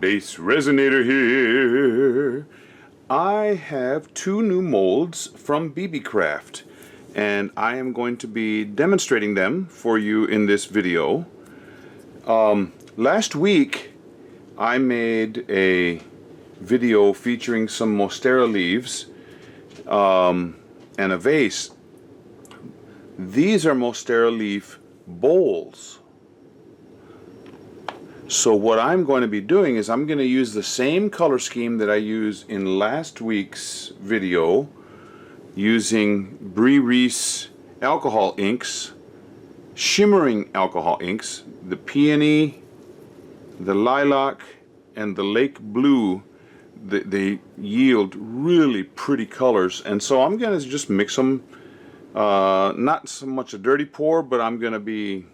Base Resonator here. I have two new molds from Beebeecraft, and I am going to be demonstrating them for you in this video. Last week I made a video featuring some Mostera leaves and a vase. These are Mostera leaf bowls. So what I'm going to be doing is I'm going to use the same color scheme that I used in last week's video, using Beebeecraft alcohol inks, shimmering alcohol inks, the peony, the lilac, and the lake blue. They yield really pretty colors, and so I'm going to just mix them. Not so much a dirty pour, but I'm going to be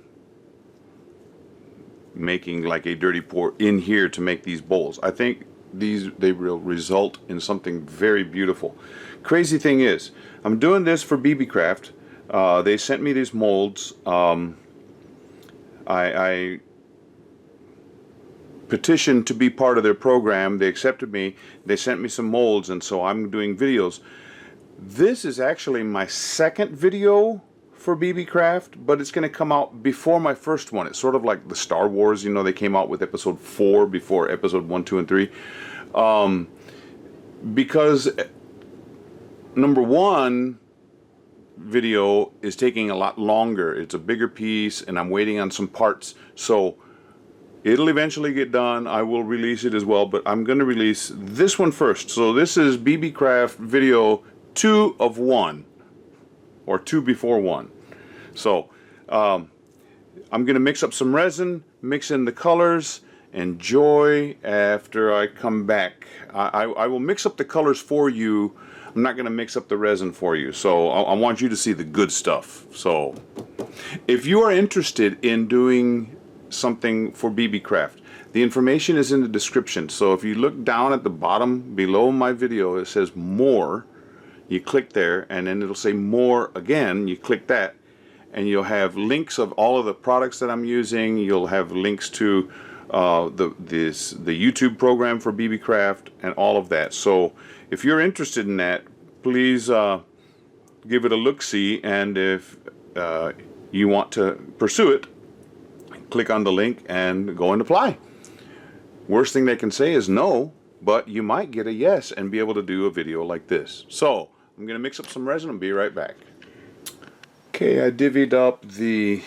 making like a dirty pour in here to make these bowls. I think they will result in something very beautiful. Crazy thing is, I'm doing this for Beebeecraft. They sent me these molds. I petitioned to be part of their program. They accepted me. They sent me some molds, and so I'm doing videos. This is actually my second video for Beebeecraft, but it's going to come out before my first one. It's sort of like the Star Wars, you know, they came out with episode 4 before episode 1, 2, and 3. Because number one video is taking a lot longer. It's a bigger piece, and I'm waiting on some parts. So it'll eventually get done. I will release it as well, but I'm going to release this one first. So this is Beebeecraft video 2 of 1, or 2 before 1. So I'm going to mix up some resin, mix in the colors, enjoy after I come back. I will mix up the colors for you. I'm not going to mix up the resin for you. So I want you to see the good stuff. So if you are interested in doing something for Beebeecraft, the information is in the description. So if you look down at the bottom below my video, it says more. You click there, and then it'll say more again. You click that, and you'll have links of all of the products that I'm using. You'll have links to the YouTube program for Beebeecraft and all of that. So if you're interested in that, please give it a look-see, and if you want to pursue it, click on the link and go and apply. Worst thing they can say is no, but you might get a yes and be able to do a video like this. So I'm going to mix up some resin and be right back. Okay, I divvied up the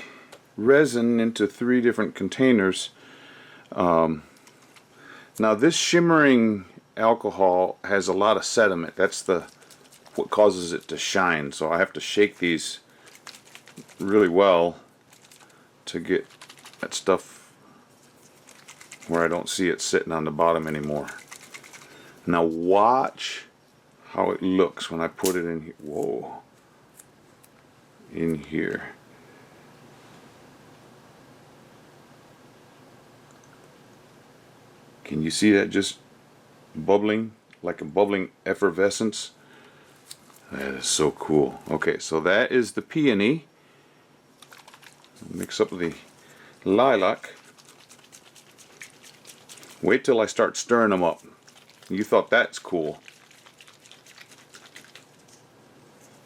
resin into 3 different containers. Now this shimmering alcohol has a lot of sediment. That's what causes it to shine. So I have to shake these really well to get that stuff where I don't see it sitting on the bottom anymore. Now watch how it looks when I put it in here. Whoa. In here. Can you see that just bubbling, like a bubbling effervescence? That is so cool. Okay, so that is the peony. Mix up the lilac. Wait till I start stirring them up. You thought that's cool.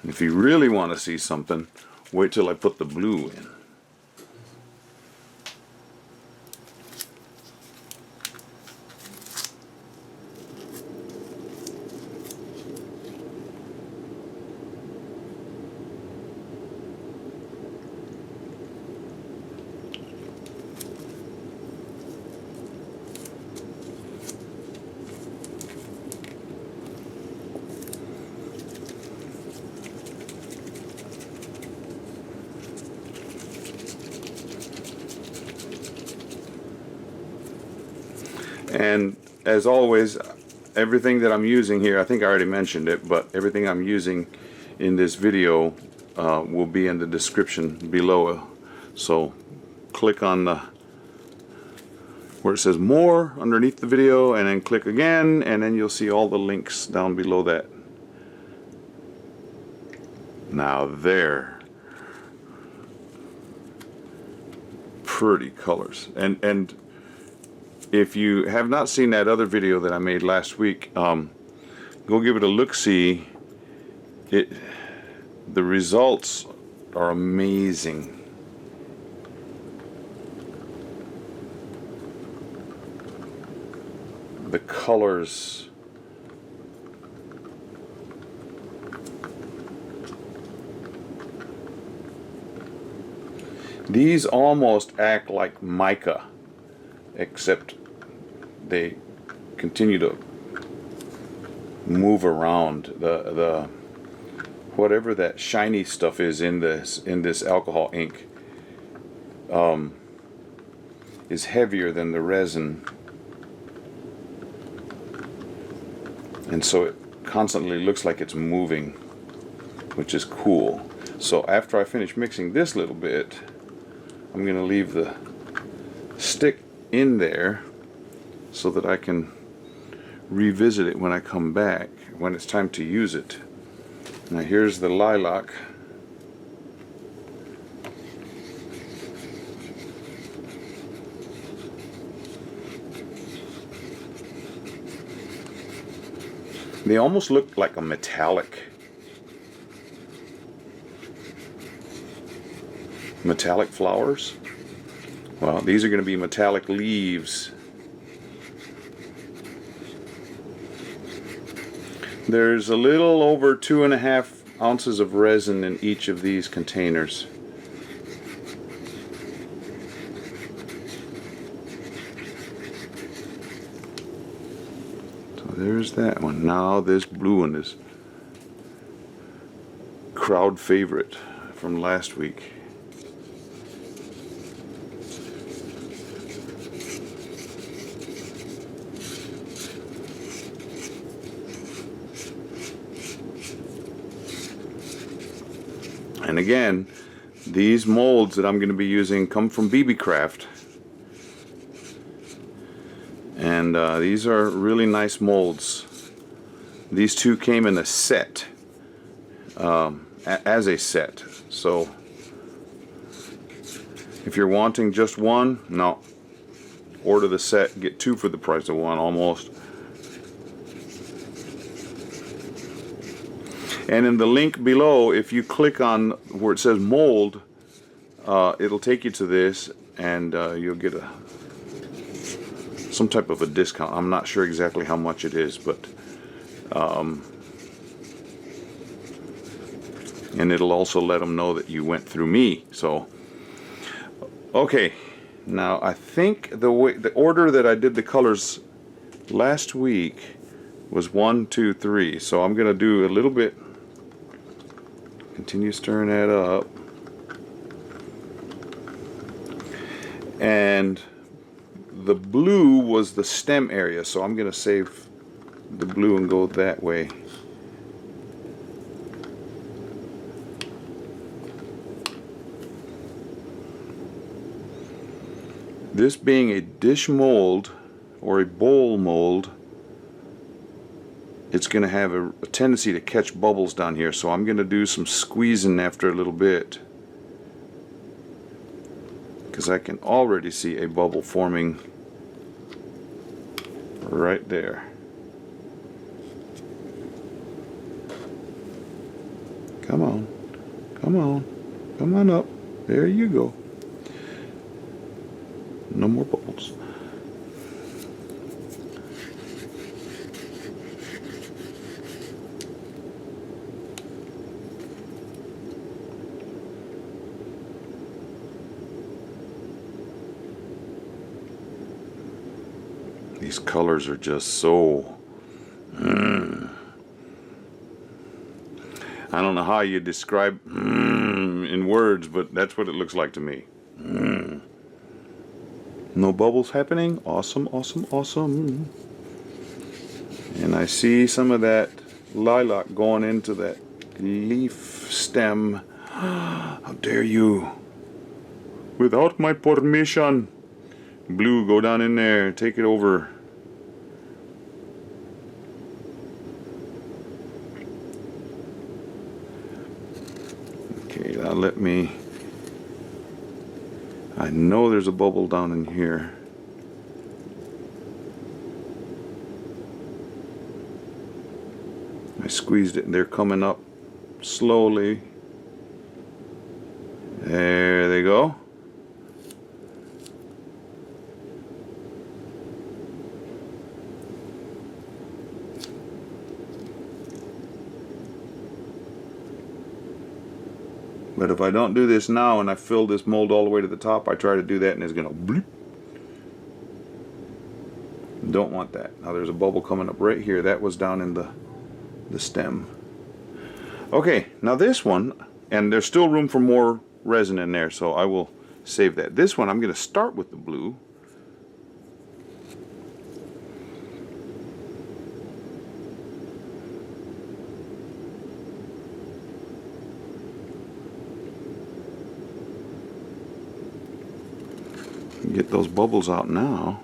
If you really want to see something, wait till I put the blue in. And as always, everything that I'm using here, I think I already mentioned it, but everything I'm using in this video will be in the description below. So click on where it says more underneath the video, and then click again, and then you'll see all the links down below that. Now there, pretty colors, and if you have not seen that other video that I made last week, go give it a look-see. The results are amazing. The colors. These almost act like mica, except they continue to move around. The whatever that shiny stuff is in this alcohol ink is heavier than the resin, and so it constantly looks like it's moving, which is cool. So after I finish mixing this little bit, I'm going to leave the stick in there so that I can revisit it when I come back, when it's time to use it. Now here's the lilac. They almost look like a metallic flowers. Well, these are going to be metallic leaves. There's a little over 2.5 ounces of resin in each of these containers. So there's that one. Now this blue one is crowd favorite from last week. And again, these molds that I'm going to be using come from Beebeecraft. And these are really nice molds. These two came in a set, as a set. So if you're wanting just one, no. Order the set, get two for the price of one almost. And in the link below, if you click on where it says mold, it'll take you to this, and you'll get some type of a discount. I'm not sure exactly how much it is, but and it'll also let them know that you went through me. So okay, now I think the order that I did the colors last week was 1, 2, 3. So I'm gonna do a little bit. Continue stirring that up. And the blue was the stem area, so I'm going to save the blue and go that way. This being a dish mold or a bowl mold, it's going to have a tendency to catch bubbles down here, so I'm going to do some squeezing after a little bit, because I can already see a bubble forming right there. Come on, come on, come on up. There you go. No more bubbles. These colors are just so... I don't know how you describe in words, but that's what it looks like to me. No bubbles happening. Awesome, awesome, awesome. And I see some of that lilac going into that leaf stem. How dare you? Without my permission. Blue, go down in there. Take it over. Okay, now let me... I know there's a bubble down in here. I squeezed it and they're coming up slowly. There they go. But if I don't do this now and I fill this mold all the way to the top, I try to do that and it's going to bloop. Don't want that. Now there's a bubble coming up right here. That was down in the stem. Okay, now this one, and there's still room for more resin in there, so I will save that. This one I'm going to start with the blue. Get those bubbles out now.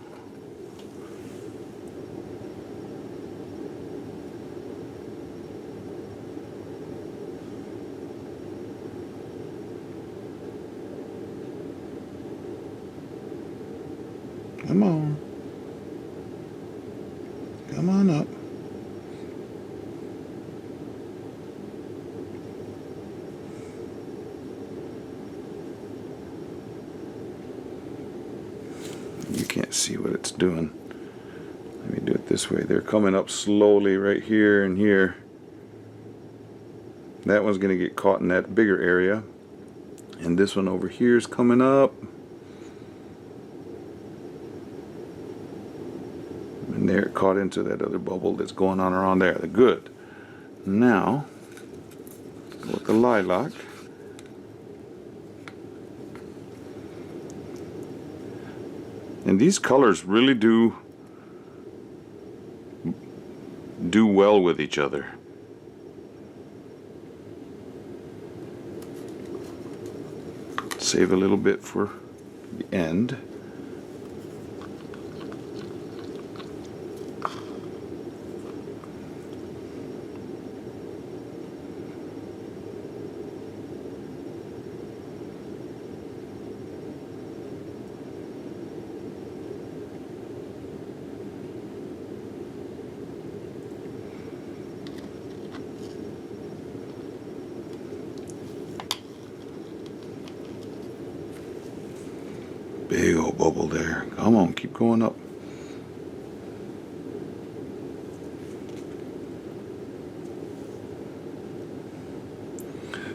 Come on. Come on up. You can't see what it's doing. Let me do it this way. They're coming up slowly right here and here. That one's going to get caught in that bigger area. And this one over here is coming up. And there it caught into that other bubble that's going on around there. Good. Now, go with the lilac. And these colors really do well with each other. Save a little bit for the end. Big old bubble there. Come on, keep going up.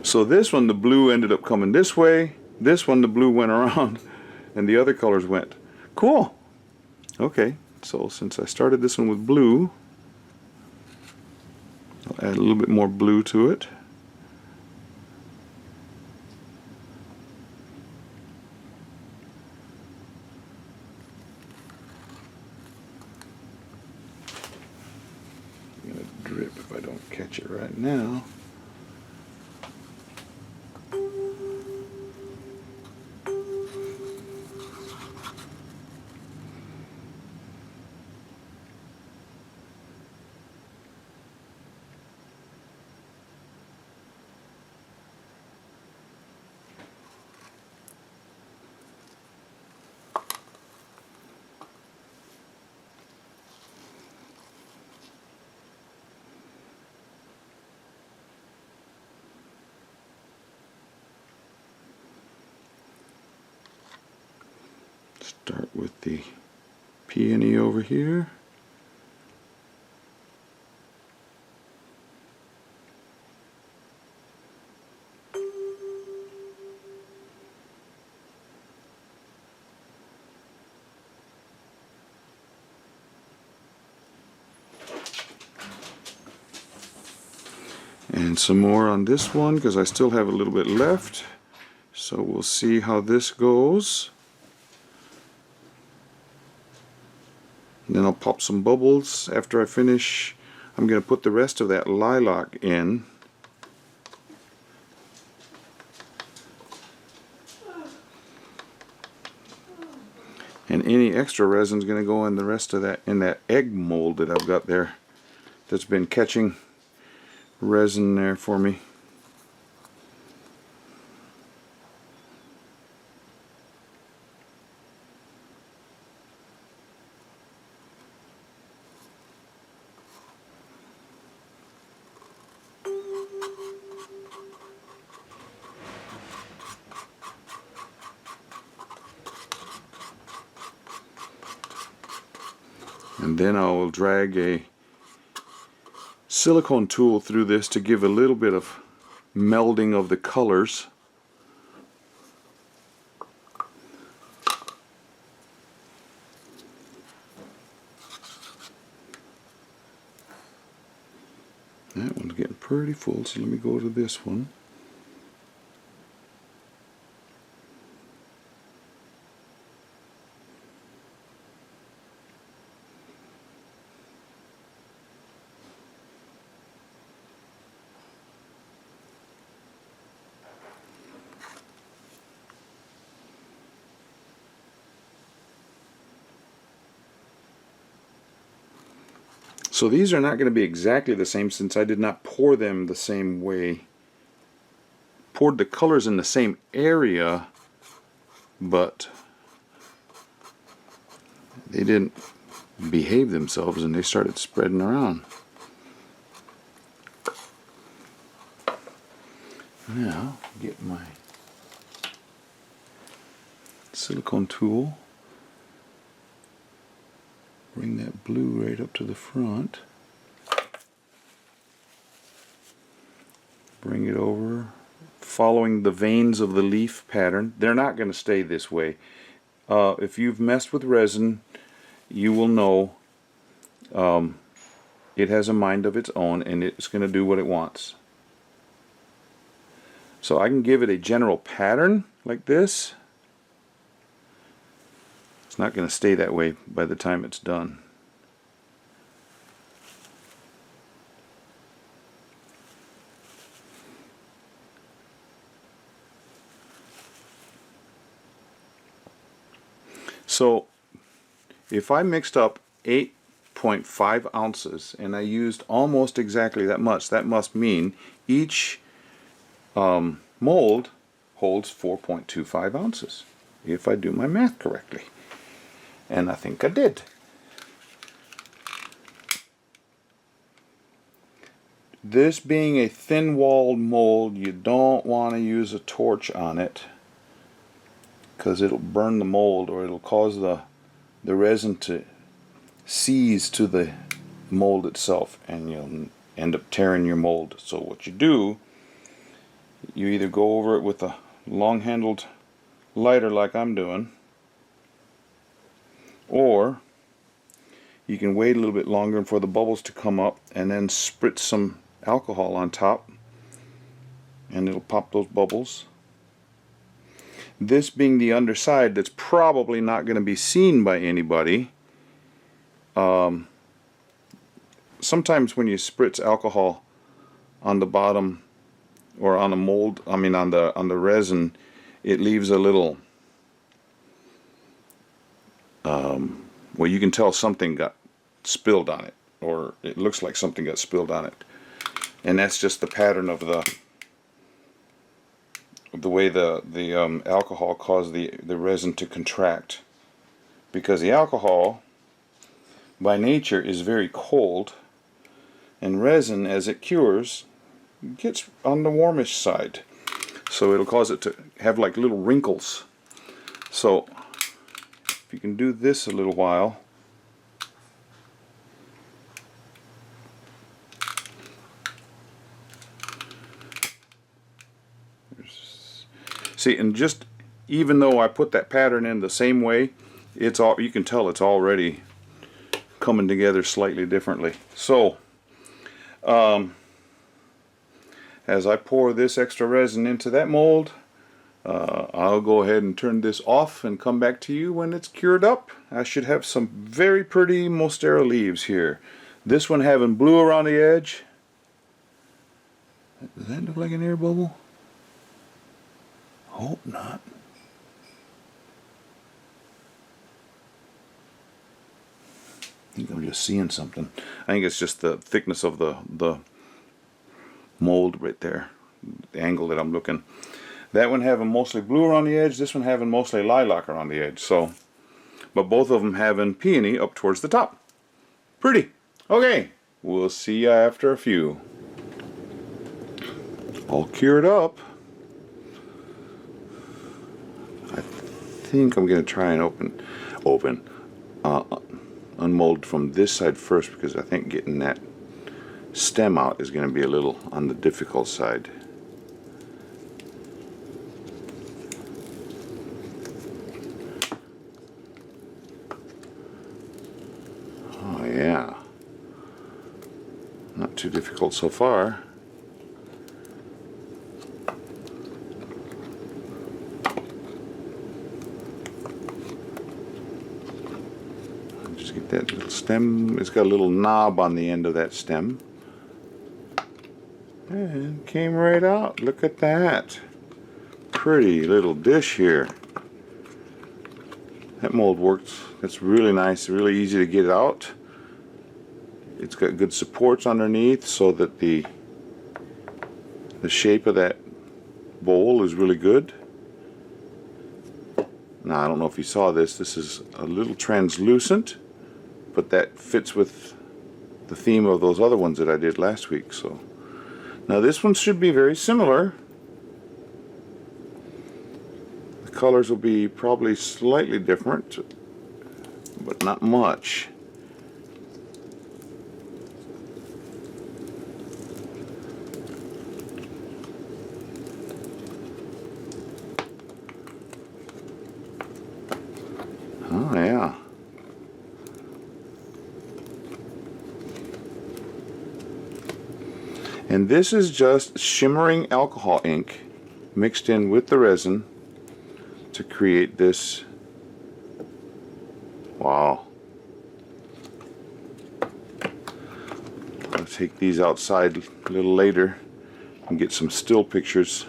So this one, the blue ended up coming this way. This one, the blue went around, and the other colors went. Cool. Okay, so since I started this one with blue, I'll add a little bit more blue to it. Drip if I don't catch it right now. Start with the peony over here. And some more on this one because I still have a little bit left. So we'll see how this goes. And then I'll pop some bubbles after I finish. I'm going to put the rest of that lilac in. And any extra resin is going to go in the rest of that, in that egg mold that I've got there that's been catching resin there for me. And then I will drag a silicone tool through this to give a little bit of melding of the colors. That one's getting pretty full, so let me go to this one. So these are not going to be exactly the same since I did not pour them the same way. Poured the colors in the same area, but they didn't behave themselves and they started spreading around. Now, get my silicone tool. Bring that blue right up to the front. Bring it over, following the veins of the leaf pattern. They're not going to stay this way. If you've messed with resin, you will know it has a mind of its own and it's going to do what it wants. So I can give it a general pattern like this. It's not going to stay that way by the time it's done. So if I mixed up 8.5 ounces and I used almost exactly that much, that must mean each mold holds 4.25 ounces, if I do my math correctly. And I think I did. This being a thin-walled mold, you don't want to use a torch on it because it'll burn the mold, or it'll cause the resin to seize to the mold itself and you'll end up tearing your mold. So what you do, you either go over it with a long-handled lighter like I'm doing, or you can wait a little bit longer for the bubbles to come up and then spritz some alcohol on top and it'll pop those bubbles. This being the underside, that's probably not going to be seen by anybody. Sometimes when you spritz alcohol on the bottom or on a mold, I mean on the resin, it leaves a little well, you can tell something got spilled on it, or it looks like something got spilled on it, and that's just the pattern of the way the alcohol caused the resin to contract, because the alcohol by nature is very cold, and resin, as it cures, gets on the warmish side, so it'll cause it to have like little wrinkles. So if you can do this a little while, see, and just even though I put that pattern in the same way, it's all, you can tell it's already coming together slightly differently. So as I pour this extra resin into that mold, I'll go ahead and turn this off and come back to you when it's cured up. I should have some very pretty Mostera leaves here. This one having blue around the edge. Does that look like an air bubble? Hope not. I think I'm just seeing something. I think it's just the thickness of the mold right there, the angle that I'm looking. That one having mostly blue around the edge, this one having mostly lilac around the edge. So, but both of them having peony up towards the top. Pretty. Okay, we'll see you after a few. All cured up. I think I'm going to try and unmold from this side first, because I think getting that stem out is going to be a little on the difficult side. Oh yeah, not too difficult so far. Just get that little stem. It's got a little knob on the end of that stem. And it came right out. Look at that. Pretty little dish here. That mold works. That's really nice. Really easy to get out. It's got good supports underneath so that the shape of that bowl is really good. Now I don't know if you saw this. This is a little translucent, but that fits with the theme of those other ones that I did last week. So now this one should be very similar. The colors will be probably slightly different, but not much. Oh yeah. And this is just shimmering alcohol ink mixed in with the resin to create this. Wow. I'll take these outside a little later and get some still pictures.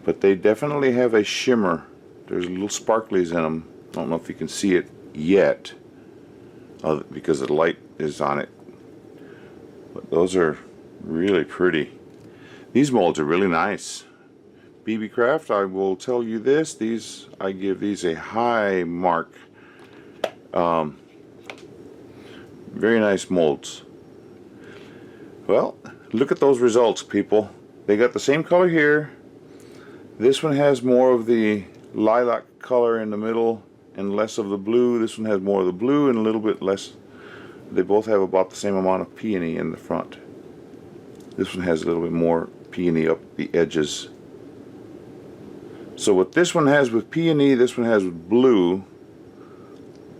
But they definitely have a shimmer. There's little sparklies in them. I don't know if you can see it yet because the light is on it. But those are really pretty. These molds are really nice. Beebeecraft, I will tell you this, I give these a high mark. Very nice molds. Well, look at those results, people. They got the same color here. This one has more of the lilac color in the middle and less of the blue. This one has more of the blue and a little bit less. They both have about the same amount of peony in the front. This one has a little bit more peony up the edges. So what this one has with peony, this one has with blue.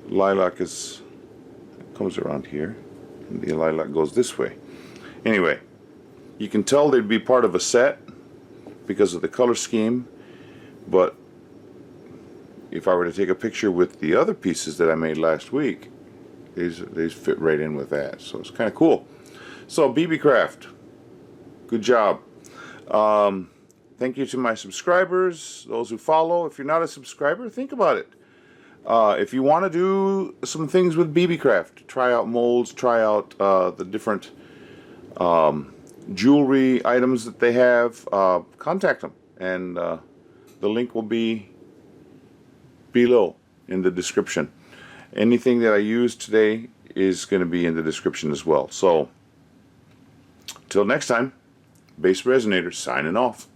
Lilac comes around here, and the lilac goes this way. Anyway, you can tell they'd be part of a set because of the color scheme, but if I were to take a picture with the other pieces that I made last week, these fit right in with that. So it's kind of cool. So Beebeecraft, good job. Thank you to my subscribers, those who follow. If you're not a subscriber, think about it. If you want to do some things with Beebeecraft, try out molds, try out the different jewelry items that they have, contact them, and the link will be below in the description. Anything that I used today is going to be in the description as well. So, till next time, Base Resonator signing off.